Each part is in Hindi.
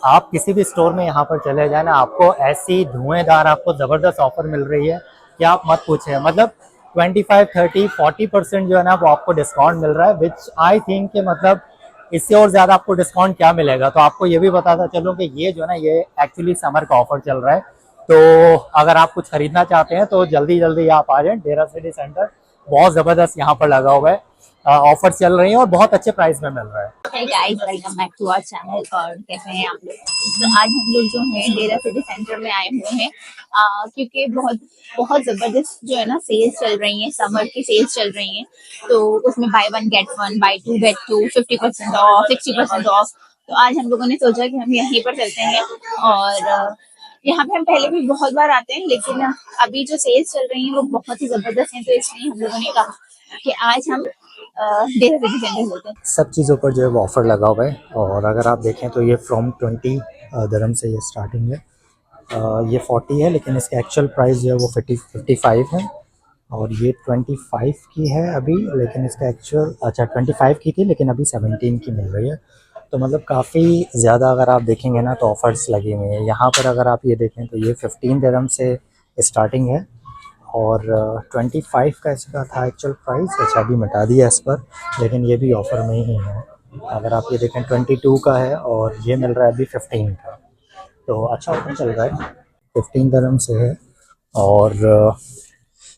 आप किसी भी स्टोर में यहाँ पर चले जाए ना, आपको ऐसी धुएंधार आपको ज़बरदस्त ऑफर मिल रही है कि आप मत पूछें। मतलब 25, 30, 40% जो है ना वो आपको डिस्काउंट मिल रहा है, विच आई थिंक कि मतलब इससे और ज़्यादा आपको डिस्काउंट क्या मिलेगा। तो आपको ये भी बताता चलूँ कि ये जो है ना ये एक्चुअली समर का ऑफर चल रहा है। तो अगर आप कुछ खरीदना चाहते हैं तो जल्दी जल्दी आप आ जाएं, डेरा सिटी सेंटर बहुत ज़बरदस्त यहाँ पर लगा हुआ है, ऑफर चल रही है और बहुत अच्छे प्राइस में मिल रहा है। Hey guys, welcome back to our channel। और कैसे हैं आप लोग? तो आज हम लोग जो है डेरा सिटी सेंटर में आए हुए हैं, क्योंकि बहुत बहुत जबरदस्त जो है ना सेल्स चल रही हैं, समर की सेल्स चल रही हैं। तो उसमें buy one get one, buy two get two, 50% off, 60% off. तो आज हम लोगों ने सोचा कि हम यहीं पर चलते हैं। और यहाँ पे हम पहले भी बहुत बार आते हैं, लेकिन अभी जो सेल्स चल रही हैं वो बहुत ही जबरदस्त हैं। तो इसलिए हम लोगों ने कहा कि आज हम डेरा सिटी सेंटर चलते हैं। सब चीज़ों पर जो है वो ऑफ़र लगा हुआ है। और अगर आप देखें तो ये फ्रॉम 20 दरम से ये स्टार्टिंग है। ये 40 है लेकिन इसका एक्चुअल प्राइस जो है वो 55 है। और ये 25 की है अभी, लेकिन इसका एक्चुअल, अच्छा 25 की थी लेकिन अभी 17 की मिल रही है। तो मतलब काफ़ी ज़्यादा अगर आप देखेंगे ना तो ऑफ़र्स लगे हुए हैं यहाँ पर। अगर आप ये देखें तो ये 15 दरम से स्टार्टिंग है और 25 का इसका था एक्चुअल प्राइस। अच्छा अभी मिटा दिया इस पर, लेकिन ये भी ऑफ़र में ही है। अगर आप ये देखें 22 का है और ये मिल रहा है अभी 15 का। तो अच्छा ऑफर चल रहा है, 15 दरम से है। और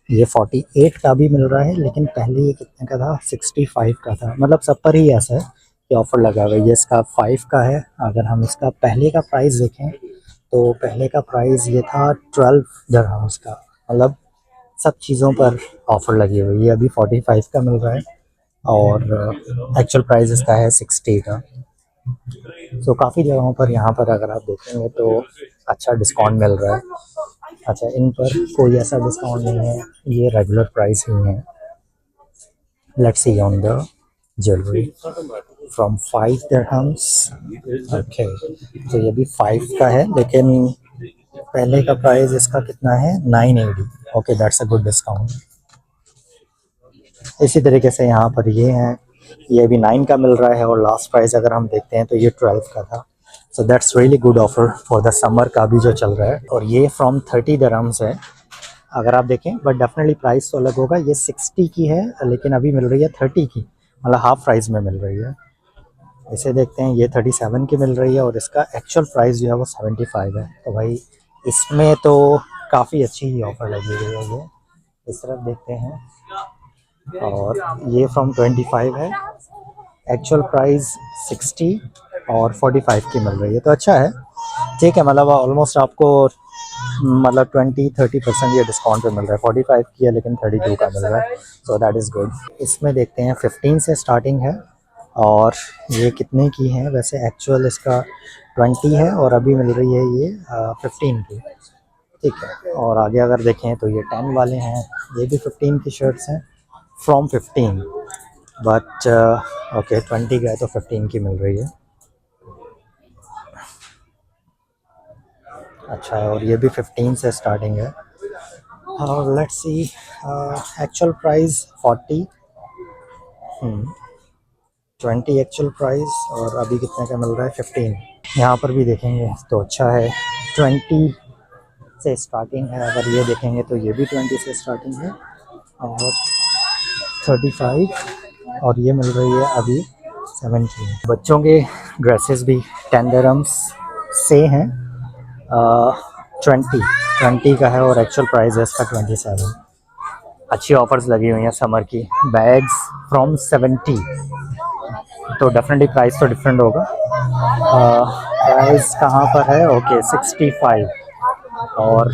ये 48 का भी मिल रहा है, लेकिन पहले ये कितने का था, 65 का था। मतलब सब पर ही ऐसा है कि ऑफ़र लगा हुआ है। ये इसका 5 का है। अगर हम इसका पहले का प्राइस देखें तो पहले का प्राइस ये था 12 दरहम्स का। मतलब सब चीज़ों पर ऑफ़र लगी हुई है। अभी 45 का मिल रहा है और एक्चुअल प्राइस इसका है 60 का। तो काफ़ी जगहों पर यहाँ पर अगर आप देखेंगे तो अच्छा डिस्काउंट मिल रहा है। अच्छा इन पर कोई ऐसा डिस्काउंट नहीं है, ये रेगुलर प्राइस ही है। Let's see on the jewellery from 5 dirhams. Okay, तो ये भी 5 का है, लेकिन पहले का प्राइस इसका कितना है, 980। Okay, that's a good discount. इसी तरीके से यहाँ पर ये है, ये भी 9 का मिल रहा है और लास्ट प्राइस अगर हम देखते हैं तो ये 12 का था। So that's really good offer for the summer का भी जो चल रहा है। और ये फ्रॉम 30 दरम्स है अगर आप देखें, बट डेफिनेटली प्राइस तो अलग होगा। ये 60 की है लेकिन अभी मिल रही है 30 की, मतलब हाफ प्राइस में मिल रही है। इसे देखते हैं, ये 37 की मिल रही है और इसका एक्चुअल प्राइस जो है वो 75 है। तो भाई इसमें तो काफ़ी अच्छी ही ऑफ़र लगी हुई है। ये इस तरफ देखते हैं, और ये फ्रॉम 25 है, एक्चुअल प्राइस 60 और 45 की मिल रही है। तो अच्छा है, ठीक है। मतलब ऑलमोस्ट आपको मतलब 20-30% ये डिस्काउंट पे मिल रहा है। 45 की है लेकिन 32 का मिल रहा है, सो दैट इज़ गुड। इसमें देखते हैं 15 से स्टार्टिंग है और ये कितने की है वैसे। एक्चुअल इसका 20 है और अभी मिल रही है ये 15 की, ठीक है। और आगे अगर देखें तो ये 10 वाले हैं, ये भी 15 की शर्ट्स हैं फ्रॉम 15, बट ओके 20 का है तो 15 की मिल रही है। अच्छा, और ये भी 15 से स्टार्टिंग है। और let's see actual price 40, 20 actual price और अभी कितने का मिल रहा है, 15। यहाँ पर भी देखेंगे तो अच्छा है, 20 से स्टार्टिंग है। अगर ये देखेंगे तो ये भी 20 से स्टार्टिंग है और 35, और ये मिल रही है अभी 17। बच्चों के ड्रेसेस भी 10 दिरहम्स से हैं। 20 का है और एक्चुअल प्राइस है इसका 27। अच्छी ऑफर्स लगी हुई हैं समर की। बैग्स फ्रॉम 70, तो डेफिनेटली प्राइस तो डिफरेंट होगा। प्राइस कहाँ पर है, ओके 65। और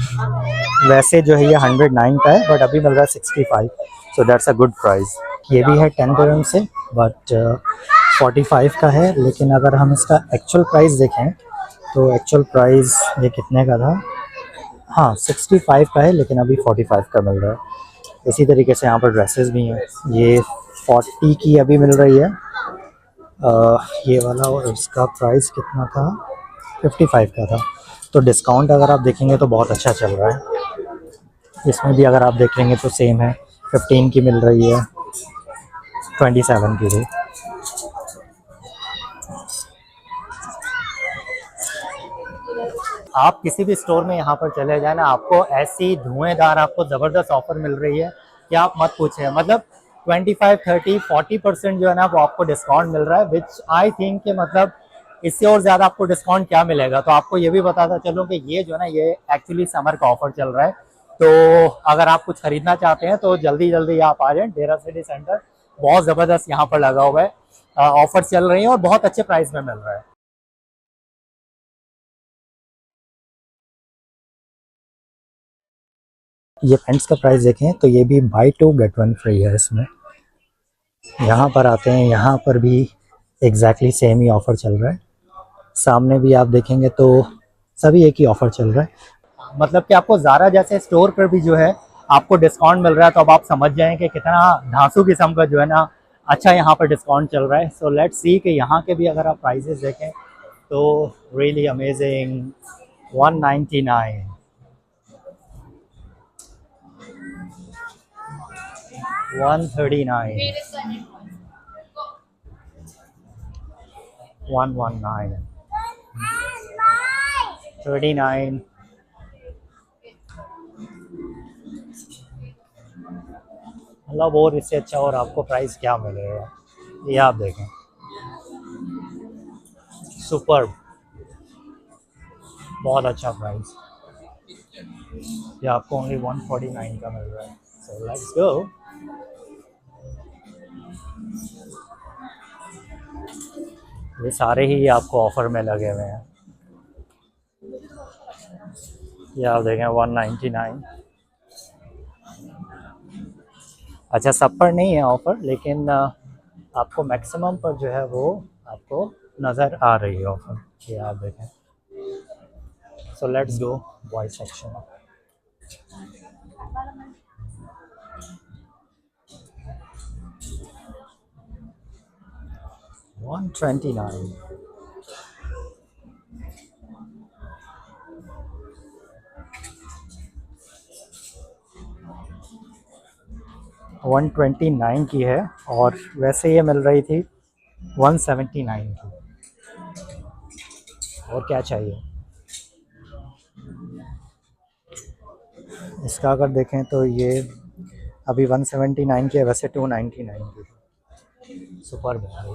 वैसे जो है ये 109 का है बट अभी मिल रहा है 65, so that's a good price. ये भी है 10 दिरहम से, बट 45 का है। लेकिन अगर हम इसका एक्चुअल प्राइस देखें तो एक्चुअल प्राइस ये कितने का था, हाँ 65 का है लेकिन अभी 45 का मिल रहा है। इसी तरीके से यहाँ पर ड्रेसेस भी हैं, ये 40 की अभी मिल रही है। ये वाला, और इसका प्राइस कितना था, 55 का था। तो डिस्काउंट अगर आप देखेंगे तो बहुत अच्छा चल रहा है। इसमें भी अगर आप देखेंगे तो सेम है, 15 की मिल रही है, 27 की भी। आप किसी भी स्टोर में यहाँ पर चले जाए ना, आपको ऐसी धुएंधार आपको ज़बरदस्त ऑफर मिल रही है कि आप मत पूछें। मतलब 25, 30, 40% जो है ना वो आपको डिस्काउंट मिल रहा है, विच आई थिंक कि मतलब इससे और ज़्यादा आपको डिस्काउंट क्या मिलेगा। तो आपको ये भी बताता चलूँ कि ये जो है ना ये एक्चुअली समर का ऑफर चल रहा है। तो अगर आप कुछ खरीदना चाहते हैं तो जल्दी जल्दी आप आ जाएं डेरा सिटी सेंटर, बहुत ज़बरदस्त यहाँ पर लगा हुआ है, ऑफर चल रही है और बहुत अच्छे प्राइस में मिल रहा है। ये पेंट्स का प्राइस देखें तो ये भी बाई 2 गेट 1 फ्री है इसमें। यहाँ पर आते हैं, यहाँ पर भी एग्जैक्टली सेम ही ऑफ़र चल रहा है। सामने भी आप देखेंगे तो सभी एक ही ऑफ़र चल रहा है। मतलब कि आपको ज़ारा जैसे स्टोर पर भी जो है आपको डिस्काउंट मिल रहा है, तो अब आप समझ जाएं कि कितना धांसू किस्म का जो है ना अच्छा यहाँ पर डिस्काउंट चल रहा है। सो लेट्स सी कि यहाँ के भी अगर आप प्राइजेस देखें तो रियली अमेजिंग। 199, 139, 119, 39। मतलब और इससे अच्छा और आपको प्राइस क्या मिलेगा, ये आप देखें। सुपर, बहुत अच्छा प्राइस। ये आपको ओनली 149 का मिल रहा है। So let's go. ये सारे ही आपको ऑफर में लगे हुए हैं। ये आप देखें 199। अच्छा सब पर नहीं है ऑफर, लेकिन आपको मैक्सिमम पर जो है वो आपको नज़र आ रही है ऑफर। ये आप देखें। So let's go boy section. 129, 129 की है, और वैसे ये मिल रही थी 179 की। और क्या चाहिए। इसका अगर देखें तो ये अभी 179 की है, वैसे 299 की थी। सुपर भाई।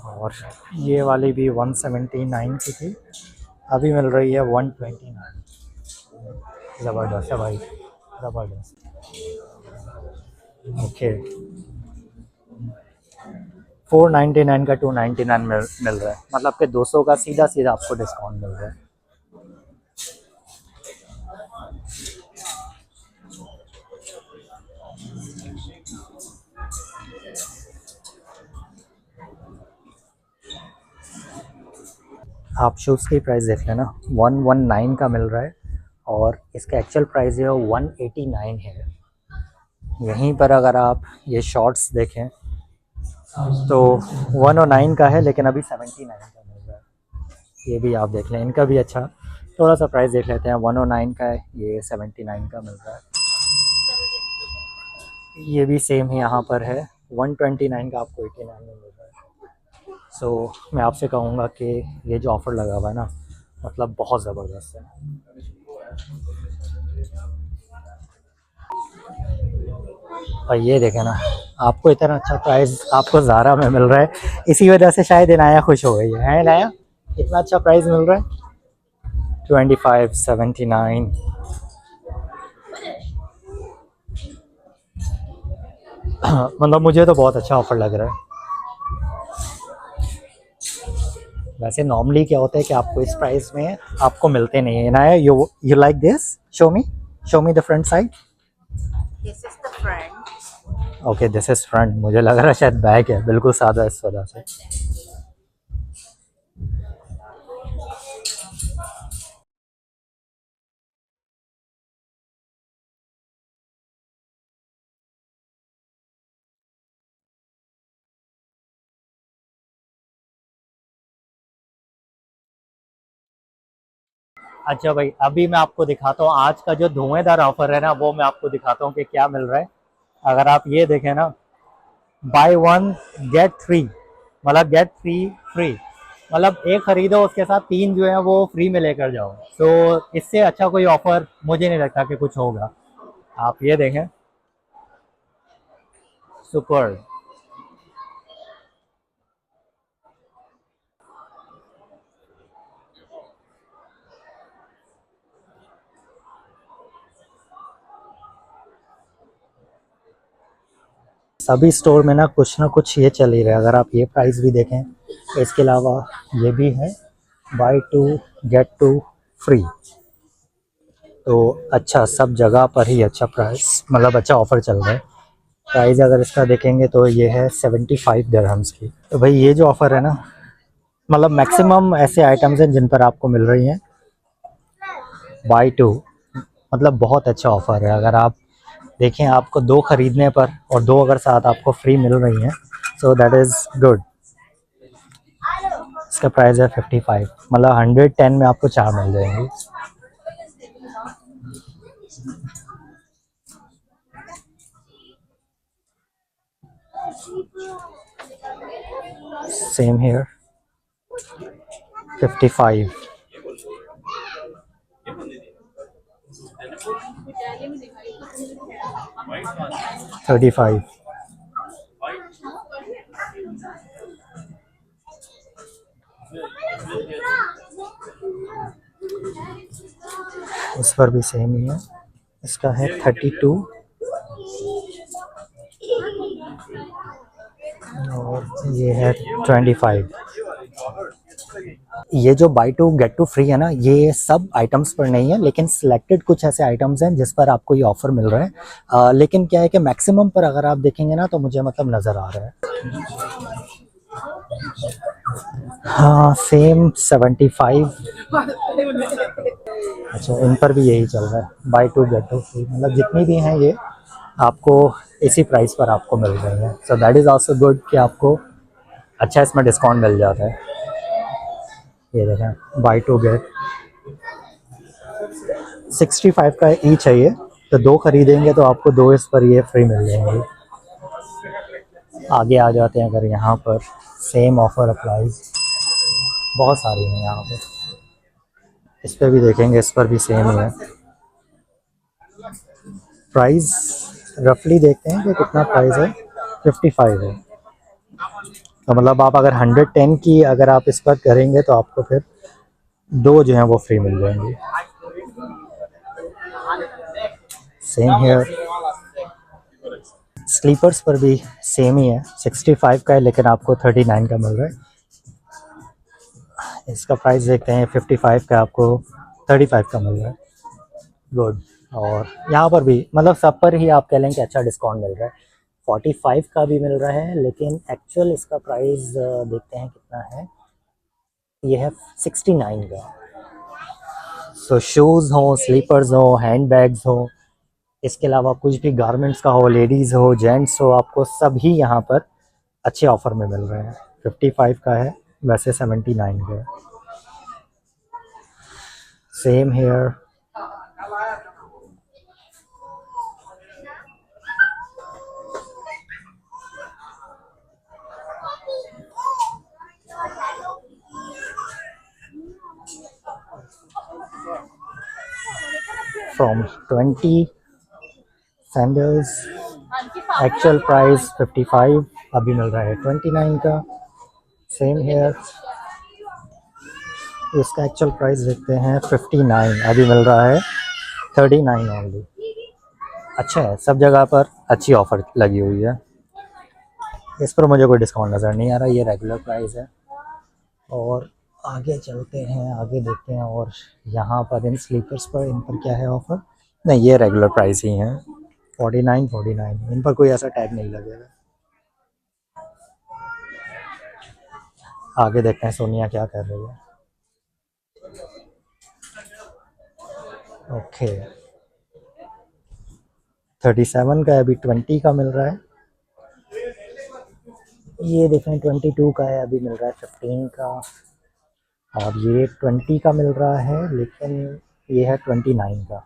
और ये वाली भी 179 की थी, अभी मिल रही है 129। ज़बरदस्त है भाई, ज़बरदस्त। ओके, 499 का 299 मिल रहा है, मतलब कि 200 का सीधा सीधा आपको डिस्काउंट मिल रहा है। आप शूज़ की प्राइस देख लेना, 119 का मिल रहा है और इसका एक्चुअल प्राइस है 189 है। यहीं पर अगर आप ये शॉर्ट्स देखें तो 109 का है, लेकिन अभी 79 का मिल रहा है। ये भी आप देख लें, इनका भी अच्छा थोड़ा सा प्राइस देख लेते हैं। 109 का है, ये 79 का मिल रहा है। ये भी सेम ही यहाँ पर है, 129 का आपको 89 में मिल रहा है। सो मैं आपसे कहूँगा कि ये जो ऑफ़र लगा हुआ है ना, मतलब बहुत ज़बरदस्त है। और ये देखें ना, आपको इतना अच्छा प्राइस आपको ज़ारा में मिल रहा है, इसी वजह से शायद इनाया खुश हो गई है इनाया, इतना अच्छा प्राइस मिल रहा है। 25, 79। मतलब मुझे तो बहुत अच्छा ऑफ़र लग रहा है। वैसे नॉर्मली क्या होता है कि आपको इस प्राइस में आपको मिलते नहीं है ना। You like this, show me the front side. This is the front. Okay this is front, मुझे लग रहा है शायद बैक है, बिल्कुल सादा इस वजह से। अच्छा भाई, अभी मैं आपको दिखाता हूँ आज का जो धुएंधार ऑफर है ना, वो मैं आपको दिखाता हूँ कि क्या मिल रहा है। अगर आप ये देखें ना, बाय 1 गेट 3, मतलब गेट 3 फ्री। मतलब एक खरीदो उसके साथ 3 जो है वो फ्री में लेकर जाओ। तो इससे अच्छा कोई ऑफर मुझे नहीं लगता कि कुछ होगा। आप ये देखें, सुपर। सभी स्टोर में ना कुछ ये चल ही रहा है। अगर आप ये प्राइस भी देखें तो इसके अलावा ये भी है, buy two get two free. तो अच्छा, सब जगह पर ही अच्छा प्राइस, मतलब अच्छा ऑफर चल रहा है। प्राइस अगर इसका देखेंगे तो ये है 75 दिरहम्स की। तो भाई ये जो ऑफ़र है ना, मतलब मैक्सिमम ऐसे आइटम्स हैं जिन पर आपको मिल रही हैं बाय टू, मतलब बहुत अच्छा ऑफ़र है। अगर आप देखें, आपको 2 खरीदने पर और 2 अगर साथ आपको फ्री मिल रही हैं, सो दैट इज़ गुड। इसका प्राइस है 55, मतलब 110 में आपको 4 मिल जाएंगी। Same here, 55, 35। इस पर भी सेम ही है, इसका है 32 और ये है 25। ये जो buy two get two free है ना, ये सब आइटम्स पर नहीं है, लेकिन सिलेक्टेड कुछ ऐसे आइटम्स हैं जिस पर आपको ये ऑफर मिल रहा है। लेकिन क्या है कि मैक्सिमम पर अगर आप देखेंगे ना, तो मुझे मतलब नज़र आ रहा है। हाँ, सेम 75। अच्छा, इन पर भी यही चल रहा है, buy two get two free. मतलब जितनी भी हैं ये आपको इसी प्राइस पर आपको मिल रही हैं। So that is also good कि आपको अच्छा इसमें डिस्काउंट मिल जाता है। ये देखें, बाय टू गेट 65 का ईच है ये। तो 2 खरीदेंगे तो आपको 2 इस पर ये फ्री मिल जाएंगे। आगे आ जाते हैं, अगर यहाँ पर सेम ऑफर अप्लाइज, बहुत सारी हैं यहाँ पर। इस पर भी देखेंगे, इस पर भी सेम ही है प्राइस। रफली देखते हैं कि कितना प्राइस है, 55 है। तो मतलब आप अगर 110 की अगर आप इस पर करेंगे तो आपको फिर 2 जो हैं वो फ्री मिल जाएंगे। सेम हेयर, स्लीपर्स पर भी सेम ही है, 65 का है, लेकिन आपको 39 का मिल रहा है। इसका प्राइस देखते हैं, 55 का आपको 35 का मिल रहा है। गुड। और यहाँ पर भी मतलब सब पर ही आप कह लें कि अच्छा डिस्काउंट मिल रहा है। 45 का भी मिल रहा है, लेकिन एक्चुअल इसका प्राइस देखते हैं कितना है। ये है 69 का। सो शूज़ हो, स्लीपर्स हो, हैंड बैग्स हो, इसके अलावा कुछ भी गारमेंट्स का हो, लेडीज़ हो, जेंट्स हो, आपको सभी यहाँ पर अच्छे ऑफ़र में मिल रहे हैं। 55 का है, वैसे 79 का है। Same here, from 20 sandals, actual price 55, अभी मिल रहा है 29 का। सेम हेयर, इसका एक्चुअल प्राइस देखते हैं 59, अभी मिल रहा है 39 ओनली। अच्छा है, सब जगह पर अच्छी ऑफ़र लगी हुई है। इस पर मुझे कोई डिस्काउंट नज़र नहीं आ रहा, ये रेगुलर प्राइस है। और आगे चलते हैं, आगे देखते हैं, और यहाँ पर इन स्लीपर्स पर इन पर क्या है ऑफ़र। नहीं, ये रेगुलर प्राइस ही हैं, 49, इन पर कोई ऐसा टैग नहीं लगेगा। आगे देखते हैं सोनिया क्या कर रही है। ओके, 37 का है, अभी 20 का मिल रहा है। ये देखें, 22 का है, अभी मिल रहा है 15 का। और ये 20 का मिल रहा है, लेकिन ये है 29 का।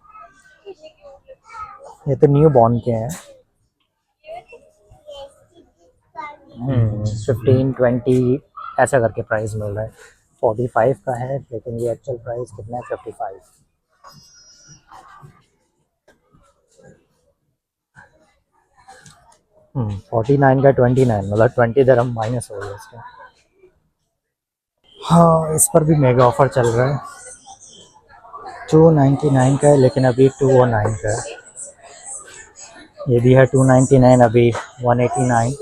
ये तो न्यू बॉर्न के हैं। 15, 20, ऐसा करके प्राइस मिल रहा है। 45 का है लेकिन ये एक्चुअल प्राइस कितना है, 55। 49 का 29, मतलब 20 दरम माइनस हो गया इसका। हाँ, इस पर भी मेगा ऑफर चल रहा है। 299 का है लेकिन अभी 209 का है। ये भी है 299, अभी 189,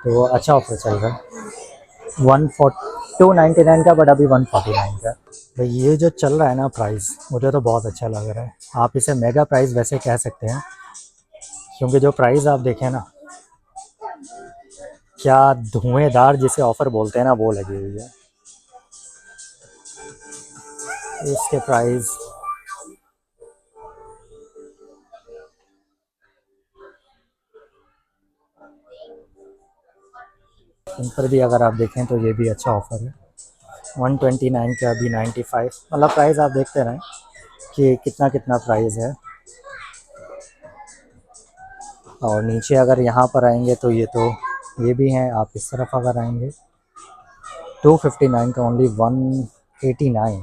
तो अच्छा ऑफर चल रहा है। 299 का, बट अभी 149 का। भाई ये जो चल रहा है ना प्राइस, मुझे तो बहुत अच्छा लग रहा है। आप इसे मेगा प्राइस वैसे कह सकते हैं, क्योंकि जो प्राइस आप देखें ना, क्या धुएंधार जिसे ऑफर बोलते हैं ना, वो लगी हुई है इसके प्राइस। इन पर भी अगर आप देखें तो ये भी अच्छा ऑफर है। 129 का, अभी 95, मतलब प्राइस आप देखते रहें कि कितना कितना प्राइस है। और नीचे अगर यहाँ पर आएंगे तो ये भी हैं। आप इस तरफ अगर आएंगे 259 का ओनली 189,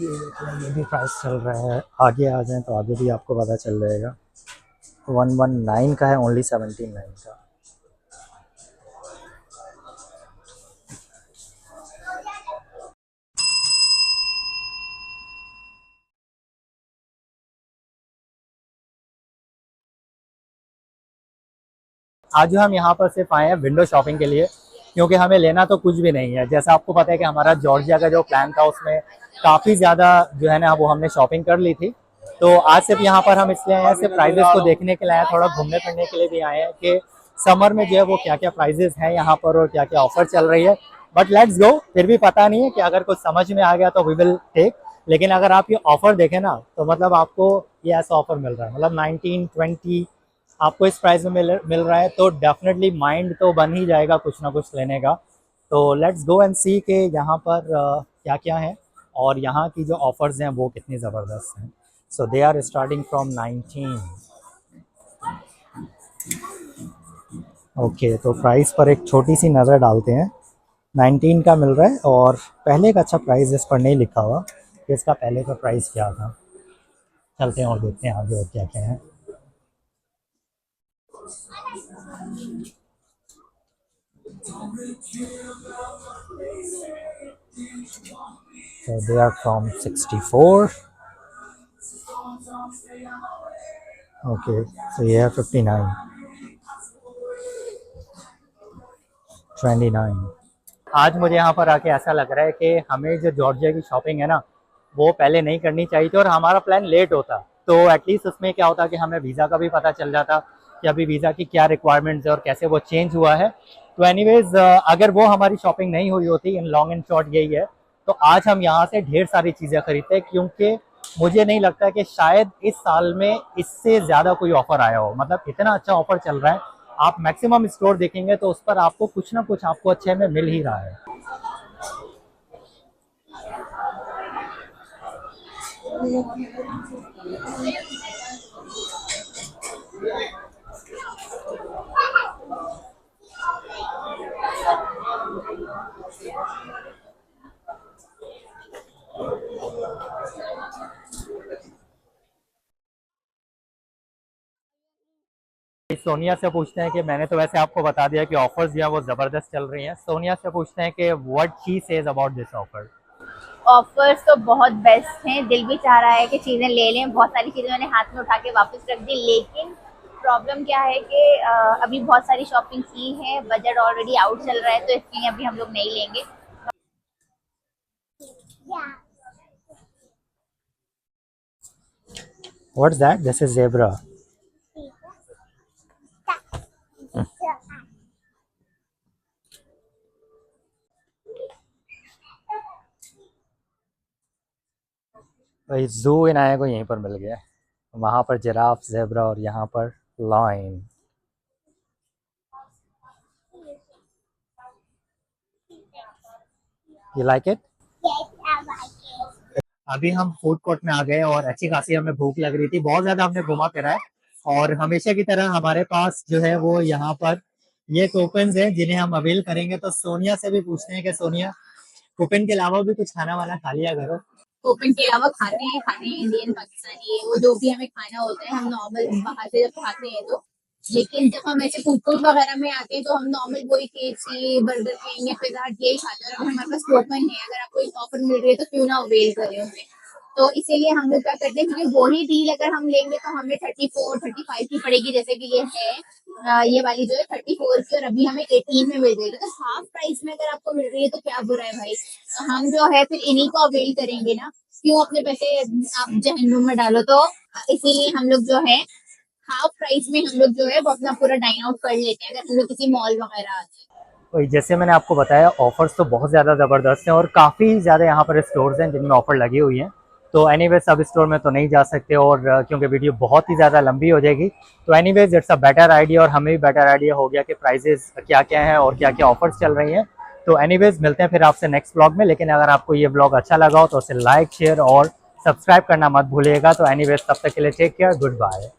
ये भी प्राइस चल रहा है। आगे आ जाएं तो आगे भी आपको पता चल जाएगा। 119 का है ओनली 79 का। आज हम यहाँ पर सिर्फ आए हैं विंडो शॉपिंग के लिए, क्योंकि हमें लेना तो कुछ भी नहीं है। जैसा आपको पता है कि हमारा जॉर्जिया का जो प्लान था उसमें काफ़ी ज़्यादा जो है ना वो हमने शॉपिंग कर ली थी। तो आज सिर्फ यहाँ पर हम इसलिए आए हैं, सिर्फ प्राइजेस को देखने के लिए आए हैं, थोड़ा घूमने फिरने के लिए भी आए हैं कि समर में जो है वो क्या क्या प्राइजेस हैं यहाँ पर और क्या क्या ऑफर चल रही है। But let's go. फिर भी पता नहीं है कि अगर कुछ समझ में आ गया तो वी विल टेक। लेकिन अगर आप ये ऑफर देखें ना तो मतलब आपको ये ऐसा ऑफर मिल रहा है, मतलब 19-20 आपको इस प्राइस में मिल रहा है, तो डेफिनेटली माइंड तो बन ही जाएगा कुछ ना कुछ लेने का। तो लेट्स गो एंड सी कि यहाँ पर क्या क्या है और यहाँ की जो ऑफर्स हैं वो कितनी ज़बरदस्त हैं। So they are starting from 19। Okay, तो प्राइस पर एक छोटी सी नज़र डालते हैं। 19 का मिल रहा है, और पहले का अच्छा प्राइस इस पर नहीं लिखा हुआ कि इसका पहले का प्राइस क्या था। चलते हैं और देखते हैं आगे और क्या क्या है। So they are from 64. Okay, so ये है 59, 29। आज मुझे यहाँ पर आके ऐसा लग रहा है कि हमें जो जॉर्जिया की शॉपिंग है ना वो पहले नहीं करनी चाहिए थी, और हमारा प्लान लेट होता तो एटलीस्ट उसमें क्या होता कि हमें वीज़ा का भी पता चल जाता कि अभी वीज़ा की क्या रिक्वायरमेंट्स है और कैसे वो चेंज हुआ है। तो एनीवेज, अगर वो हमारी शॉपिंग नहीं हुई होती, इन लॉन्ग एंड शॉर्ट यही है, तो आज हम यहाँ से ढेर सारी चीज़ें खरीदते, क्योंकि मुझे नहीं लगता कि शायद इस साल में इससे ज़्यादा कोई ऑफ़र आया हो। मतलब इतना अच्छा ऑफ़र चल रहा है, आप मैक्सिमम स्टोर देखेंगे तो उस पर आपको कुछ ना कुछ आपको अच्छे में मिल ही रहा है। सोनिया से पूछते हैं कि मैंने तो वैसे आपको बता दिया कि ऑफर्स जो है वो ज़बरदस्त चल रही हैं। सोनिया से पूछते हैं कि what she says about this offer. Offers तो बहुत बेस्ट हैं, दिल भी चाह रहा है कि चीज़ें ले लें। बहुत सारी चीज़ें मैंने हाथ में उठा के वापस रख दी, लेकिन प्रॉब्लम क्या है कि अभी बहुत सारी शॉपिंग की है, बजट ऑलरेडी आउट चल रहा है, तो इसलिए अभी हम लोग नहीं लेंगे। What's that? This is zebra. भाई जू इन आया को यहीं पर मिल गया। वहाँ पर जिराफ, ज़ेब्रा, और यहाँ पर लायन। You like it? अभी हम फूड कोर्ट में आ गए और अच्छी खासी हमें भूख लग रही थी, बहुत ज़्यादा हमने घुमा फिरा है। और हमेशा की तरह हमारे पास जो है वो यहाँ पर ये कूपन्स हैं जिन्हें हम अवेल करेंगे, तो सोनिया से भी पूछते हैं कि सोनिया, कूपन के अलावा भी कुछ खाना वाना खा लिया करो। कूपन के अलावा खाने हैं इंडियन पाकिस्तानी, वो जो भी हमें खाना होता है हम नॉर्मल बाहर से जब खाते हैं तो। लेकिन जब हम ऐसे फूड कोर्ट वगैरह में आते हैं तो हम नॉर्मल वही KFC, बर्गर किंग या पिज़्ज़ा हट यही खाते हैं। और अगर हमारे पास कूपन है, अगर आपको एक ऑफर मिल रही है तो क्यों ना अवेल करें उसे। तो इसीलिए हम लोग क्या करते हैं, क्योंकि वही डील अगर हम लेंगे तो हमें 34-35 की पड़ेगी, जैसे कि ये है ये वाली जो है 34 की, और अभी हमें 18 में मिल जाएगी। तो हाफ प्राइस में अगर आपको मिल रही है तो क्या बुरा है भाई। तो हम जो है फिर इन्हीं को अवेल करेंगे ना, क्यों अपने पैसे आप जहन्नुम में डालो। तो इसीलिए हम लोग जो है हाफ प्राइस में हम लोग जो है वो अपना पूरा डाइन आउट कर लेते हैं, अगर हम लोग किसी मॉल वगैरह आते हैं। वही जैसे मैंने आपको बताया, ऑफर्स तो बहुत ज़्यादा ज़बरदस्त हैं और काफ़ी ज़्यादा यहाँ पर स्टोर्स हैं जिनमें ऑफर लगी हुई हैं। तो एनीवेज सब स्टोर में तो नहीं जा सकते, और क्योंकि वीडियो बहुत ही ज़्यादा लंबी हो जाएगी, तो anyways it's a better idea, और हमें भी बेटर आइडिया हो गया कि प्राइजेस क्या क्या हैं और क्या क्या ऑफर्स चल रही हैं। तो एनीवेज मिलते हैं फिर आपसे नेक्स्ट ब्लॉग में। लेकिन अगर आपको ये ब्लॉग अच्छा लगा हो तो उसे लाइक, शेयर और सब्सक्राइब करना मत भूलिएगा। तो एनीवेज तब तक के लिए टेक केयर, गुड बाय।